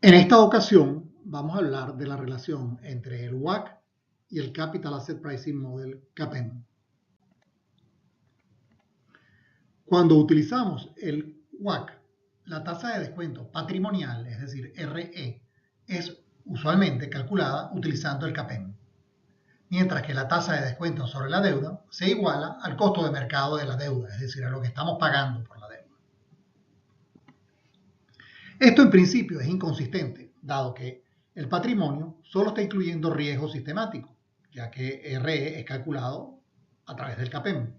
En esta ocasión vamos a hablar de la relación entre el WACC y el Capital Asset Pricing Model CAPM. Cuando utilizamos el WACC, la tasa de descuento patrimonial, es decir, RE, es usualmente calculada utilizando el CAPM, mientras que la tasa de descuento sobre la deuda se iguala al costo de mercado de la deuda, es decir, a lo que estamos pagando por la deuda. Esto en principio es inconsistente, dado que el patrimonio solo está incluyendo riesgo sistemático, ya que RE es calculado a través del CAPM,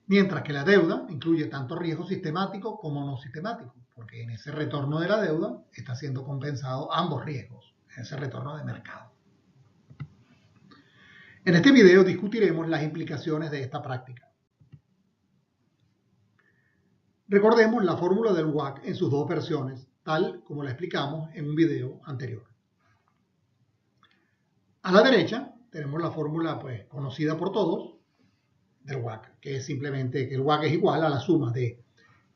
mientras que la deuda incluye tanto riesgo sistemático como no sistemático, porque en ese retorno de la deuda está siendo compensado ambos riesgos, en ese retorno de mercado. En este video discutiremos las implicaciones de esta práctica. Recordemos la fórmula del WACC en sus dos versiones, tal como la explicamos en un video anterior. A la derecha tenemos la fórmula conocida por todos del WACC, que es simplemente que el WACC es igual a la suma de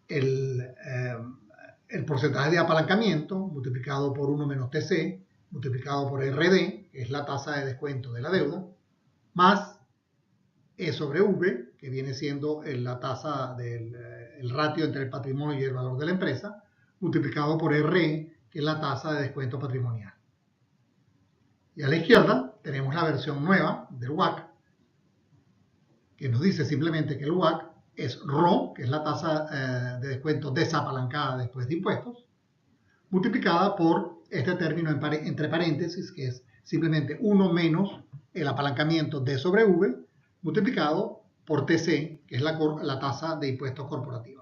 el porcentaje de apalancamiento multiplicado por 1 menos TC, multiplicado por RD, que es la tasa de descuento de la deuda, más E sobre V, que viene siendo la tasa del ratio entre el patrimonio y el valor de la empresa, multiplicado por RE, que es la tasa de descuento patrimonial. Y a la izquierda tenemos la versión nueva del WACC, que nos dice simplemente que el WACC es RO, que es la tasa de descuento desapalancada después de impuestos, multiplicada por este término entre paréntesis, que es simplemente 1 menos el apalancamiento D sobre V, multiplicado por TC, que es la tasa de impuestos corporativa.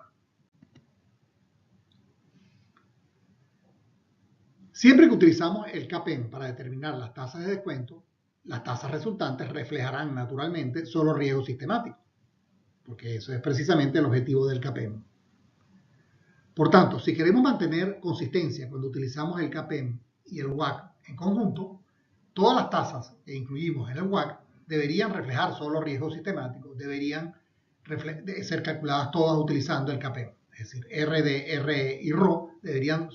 Siempre que utilizamos el CAPM para determinar las tasas de descuento, las tasas resultantes reflejarán naturalmente solo riesgo sistemático, porque eso es precisamente el objetivo del CAPM. Por tanto, si queremos mantener consistencia cuando utilizamos el CAPM y el WACC en conjunto, todas las tasas que incluimos en el WACC deberían reflejar solo riesgo sistemático, deberían ser calculadas todas utilizando el CAPM. Es decir, RD, RE y RO deberían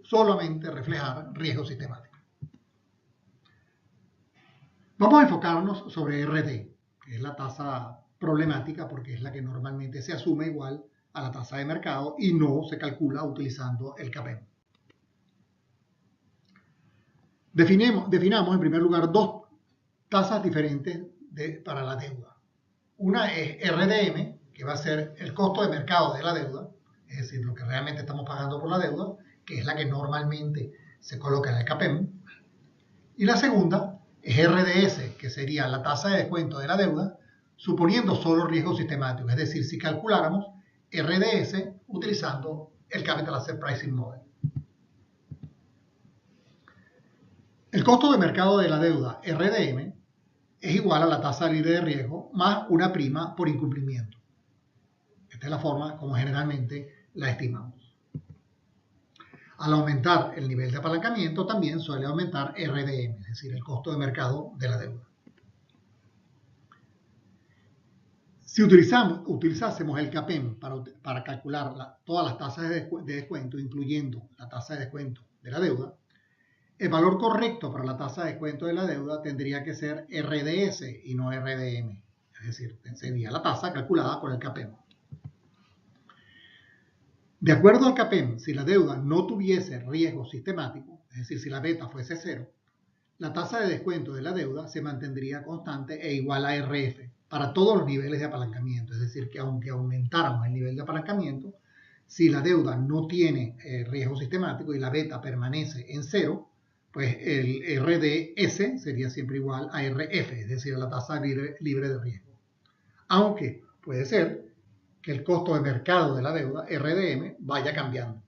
solamente reflejar riesgo sistemático. Vamos a enfocarnos sobre RD, que es la tasa problemática porque es la que normalmente se asume igual a la tasa de mercado y no se calcula utilizando el CAPM. Definamos en primer lugar dos tasas diferentes para la deuda. Una es RDM, que va a ser el costo de mercado de la deuda, es decir, lo que realmente estamos pagando por la deuda, que es la que normalmente se coloca en el CAPM. Y la segunda es RDS, que sería la tasa de descuento de la deuda, suponiendo solo riesgo sistemático, es decir, si calculáramos RDS utilizando el Capital Asset Pricing Model. El costo de mercado de la deuda, RDM, es igual a la tasa libre de riesgo más una prima por incumplimiento. Esta es la forma como generalmente la estimamos. Al aumentar el nivel de apalancamiento, también suele aumentar RDM, es decir, el costo de mercado de la deuda. Si utilizásemos el CAPM para calcular todas las tasas de descuento, incluyendo la tasa de descuento de la deuda, el valor correcto para la tasa de descuento de la deuda tendría que ser RDS y no RDM, es decir, sería la tasa calculada por el CAPM. De acuerdo al CAPM, si la deuda no tuviese riesgo sistemático, es decir, si la beta fuese cero, la tasa de descuento de la deuda se mantendría constante e igual a RF para todos los niveles de apalancamiento. Es decir, que aunque aumentáramos el nivel de apalancamiento, si la deuda no tiene riesgo sistemático y la beta permanece en cero, pues el RDS sería siempre igual a RF, es decir, a la tasa libre de riesgo. Aunque puede ser que el costo de mercado de la deuda, RDM, vaya cambiando,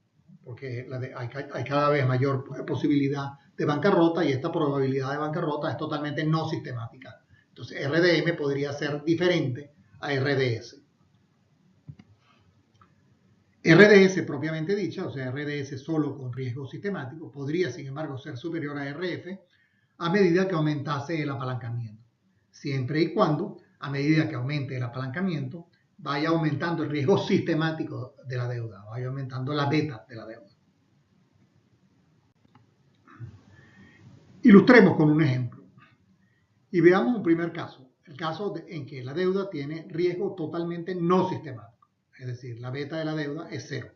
porque hay cada vez mayor posibilidad de bancarrota y esta probabilidad de bancarrota es totalmente no sistemática. Entonces, RDM podría ser diferente a RDS. RDS propiamente dicha, o sea, RDS solo con riesgo sistemático, podría, sin embargo, ser superior a RF a medida que aumentase el apalancamiento, siempre y cuando, a medida que aumente el apalancamiento, vaya aumentando el riesgo sistemático de la deuda, vaya aumentando la beta de la deuda. Ilustremos con un ejemplo y veamos un primer caso, el caso en que la deuda tiene riesgo totalmente no sistemático, es decir, la beta de la deuda es 0.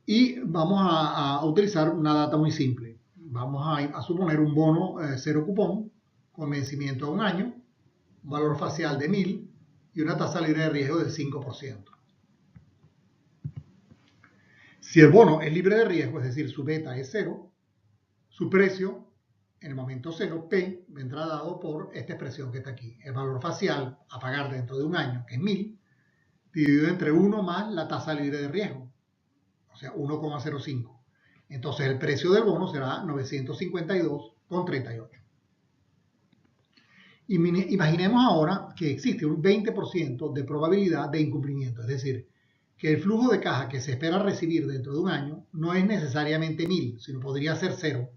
Y vamos a utilizar una data muy simple. Vamos a suponer un bono 0 cupón con vencimiento a 1 año, un valor facial de 1000 y una tasa libre de riesgo del 5%. Si el bono es libre de riesgo, es decir, su beta es 0, su precio en el momento 0, P, vendrá dado por esta expresión que está aquí. El valor facial a pagar dentro de 1 año, que es 1000, dividido entre 1 más la tasa libre de riesgo, o sea, 1,05. Entonces el precio del bono será 952,38. Imaginemos ahora que existe un 20% de probabilidad de incumplimiento, es decir, que el flujo de caja que se espera recibir dentro de 1 año no es necesariamente 1000, sino podría ser 0.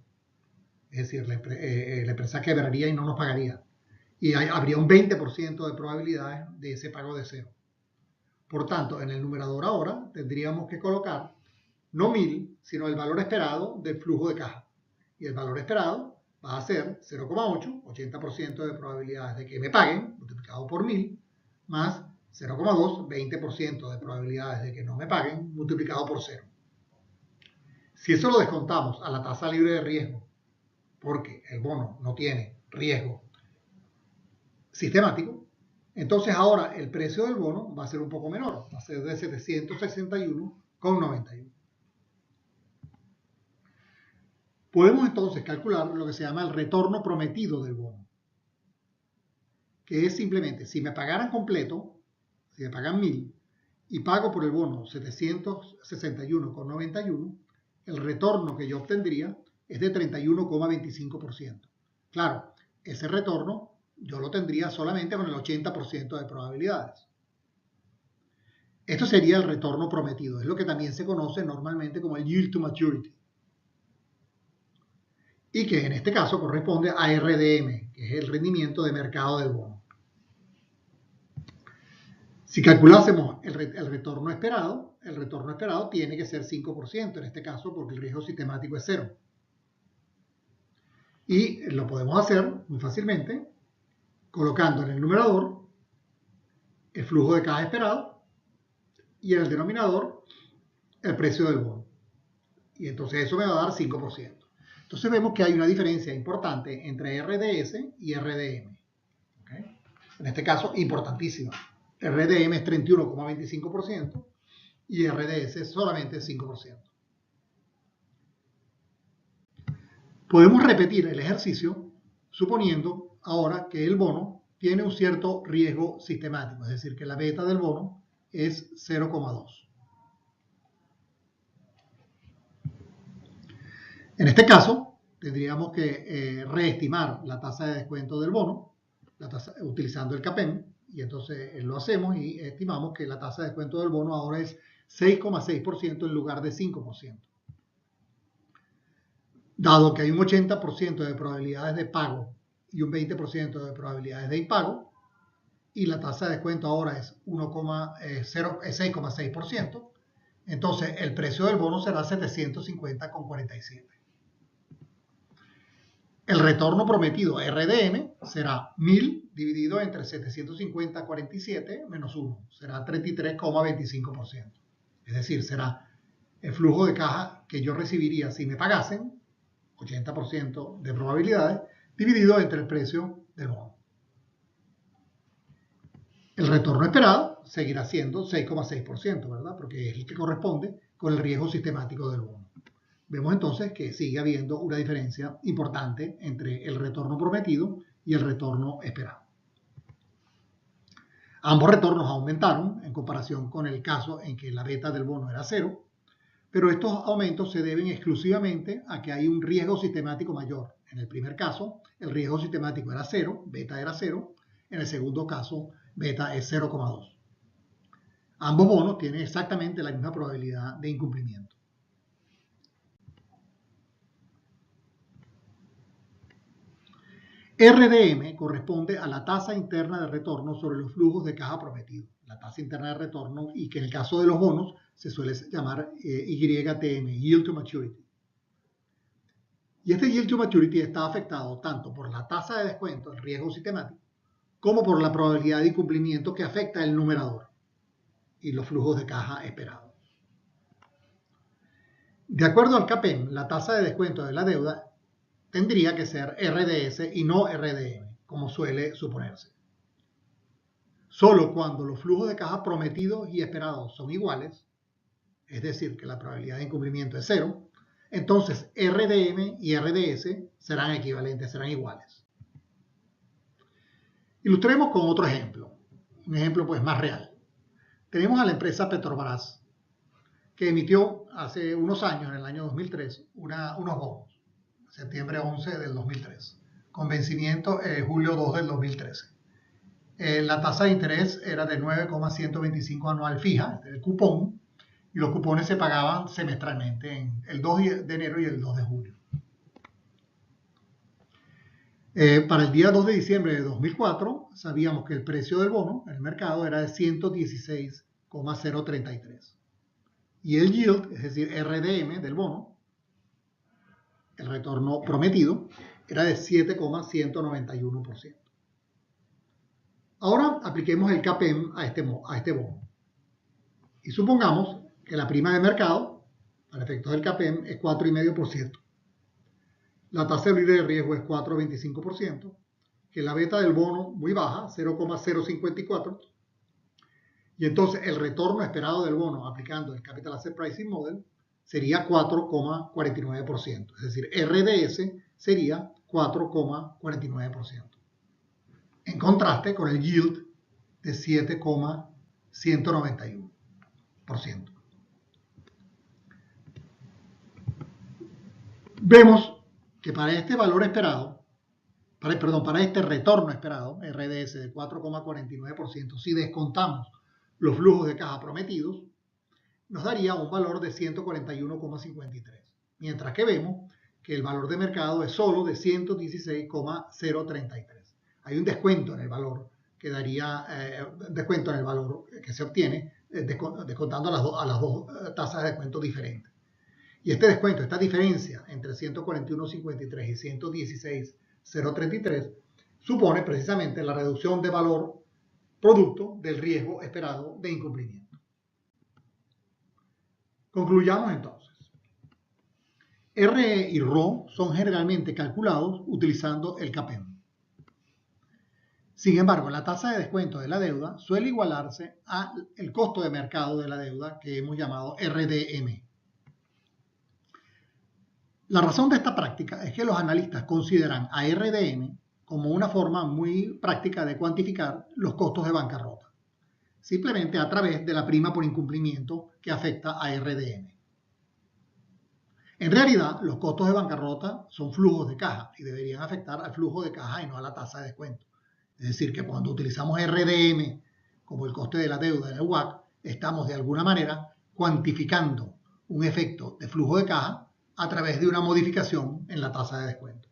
Es decir, la empresa quebraría y no nos pagaría. Y habría un 20% de probabilidades de ese pago de 0. Por tanto, en el numerador ahora tendríamos que colocar no 1000, sino el valor esperado del flujo de caja. Y el valor esperado va a ser 0,8, 80% de probabilidades de que me paguen, multiplicado por 1000, más 0,2, 20% de probabilidades de que no me paguen, multiplicado por 0. Si eso lo descontamos a la tasa libre de riesgo, porque el bono no tiene riesgo sistemático, entonces ahora el precio del bono va a ser un poco menor, va a ser de 761,91. Podemos entonces calcular lo que se llama el retorno prometido del bono, que es simplemente, si me pagaran completo, si me pagan 1000 y pago por el bono 761,91, el retorno que yo obtendría es de 31,25%. Claro, ese retorno yo lo tendría solamente con el 80% de probabilidades. Esto sería el retorno prometido, es lo que también se conoce normalmente como el yield to maturity. Y que en este caso corresponde a RDM, que es el rendimiento de mercado del bono. Si calculásemos el retorno esperado tiene que ser 5% en este caso porque el riesgo sistemático es 0. Y lo podemos hacer muy fácilmente colocando en el numerador el flujo de caja esperado y en el denominador el precio del bono. Y entonces eso me va a dar 5%. Entonces vemos que hay una diferencia importante entre RDS y RDM. ¿Okay? En este caso, importantísima. RDM es 31,25% y RDS es solamente 5%. Podemos repetir el ejercicio suponiendo ahora que el bono tiene un cierto riesgo sistemático, es decir, que la beta del bono es 0,2. En este caso, tendríamos que reestimar la tasa de descuento del bono utilizando el CAPEM, y entonces lo hacemos y estimamos que la tasa de descuento del bono ahora es 6,6% en lugar de 5%. Dado que hay un 80% de probabilidades de pago y un 20% de probabilidades de impago, y la tasa de descuento ahora es 6,6%, entonces el precio del bono será 750,47. El retorno prometido RDM será 1000 dividido entre 750,47 menos 1, será 33,25%. Es decir, será el flujo de caja que yo recibiría si me pagasen, 80% de probabilidades, dividido entre el precio del bono. El retorno esperado seguirá siendo 6,6%, ¿verdad? Porque es el que corresponde con el riesgo sistemático del bono. Vemos entonces que sigue habiendo una diferencia importante entre el retorno prometido y el retorno esperado. Ambos retornos aumentaron en comparación con el caso en que la beta del bono era 0, pero estos aumentos se deben exclusivamente a que hay un riesgo sistemático mayor. En el primer caso, el riesgo sistemático era 0, beta era 0. En el segundo caso, beta es 0,2. Ambos bonos tienen exactamente la misma probabilidad de incumplimiento. RDM corresponde a la tasa interna de retorno sobre los flujos de caja prometidos. La tasa interna de retorno, y que en el caso de los bonos se suele llamar YTM, Yield to Maturity. Y este yield to maturity está afectado tanto por la tasa de descuento, el riesgo sistemático, como por la probabilidad de incumplimiento que afecta el numerador y los flujos de caja esperados. De acuerdo al CAPM, la tasa de descuento de la deuda tendría que ser RDS y no RDM, como suele suponerse. Solo cuando los flujos de caja prometidos y esperados son iguales, es decir, que la probabilidad de incumplimiento es cero, entonces RDM y RDS serán equivalentes, serán iguales. Ilustremos con otro ejemplo, un ejemplo pues más real. Tenemos a la empresa Petrobras, que emitió hace unos años, en el año 2003, unos bonos, septiembre 11 del 2003, con vencimiento julio 2 del 2013. La tasa de interés era de 9,125 anual fija, el cupón, y los cupones se pagaban semestralmente, en el 2 de enero y el 2 de julio. Para el día 2 de diciembre de 2004, sabíamos que el precio del bono en el mercado era de 116,033. Y el yield, es decir, RDM del bono, el retorno prometido, era de 7,191%. Ahora apliquemos el CAPM a este bono. Y supongamos que la prima de mercado, para efectos del CAPM, es 4,5%. La tasa libre de riesgo es 4,25%, que la beta del bono muy baja, 0,054%, y entonces el retorno esperado del bono aplicando el Capital Asset Pricing Model sería 4,49%, es decir, RDS sería 4,49%, en contraste con el yield de 7,191%. Vemos que para este valor esperado, para este retorno esperado, RDS de 4,49%, si descontamos los flujos de caja prometidos, nos daría un valor de 141,53, mientras que vemos que el valor de mercado es solo de 116,033. Hay un descuento en el valor que daría, descuento en el valor que se obtiene descontando a las dos tasas de descuento diferentes. Y este descuento, esta diferencia entre 141,53 y 116,033 supone precisamente la reducción de valor producto del riesgo esperado de incumplimiento. Concluyamos entonces. RE y RO son generalmente calculados utilizando el CAPM. Sin embargo, la tasa de descuento de la deuda suele igualarse al costo de mercado de la deuda que hemos llamado RDM. La razón de esta práctica es que los analistas consideran a RDM como una forma muy práctica de cuantificar los costos de bancarrota, simplemente a través de la prima por incumplimiento que afecta a RDM. En realidad, los costos de bancarrota son flujos de caja y deberían afectar al flujo de caja y no a la tasa de descuento. Es decir, que cuando utilizamos RDM como el coste de la deuda en el WACC, estamos de alguna manera cuantificando un efecto de flujo de caja a través de una modificación en la tasa de descuento.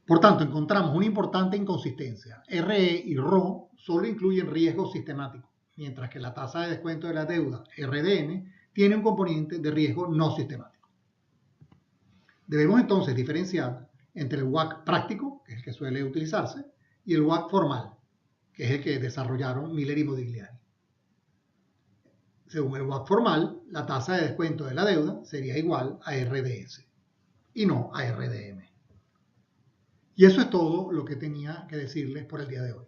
Por tanto, encontramos una importante inconsistencia. RE y RO solo incluyen riesgo sistemático, mientras que la tasa de descuento de la deuda, RDM, tiene un componente de riesgo no sistemático. Debemos entonces diferenciar entre el WACC práctico, que es el que suele utilizarse, y el WACC formal, que es el que desarrollaron Miller y Modigliani. Según el WACC formal, la tasa de descuento de la deuda sería igual a RDS y no a RDM. Y eso es todo lo que tenía que decirles por el día de hoy.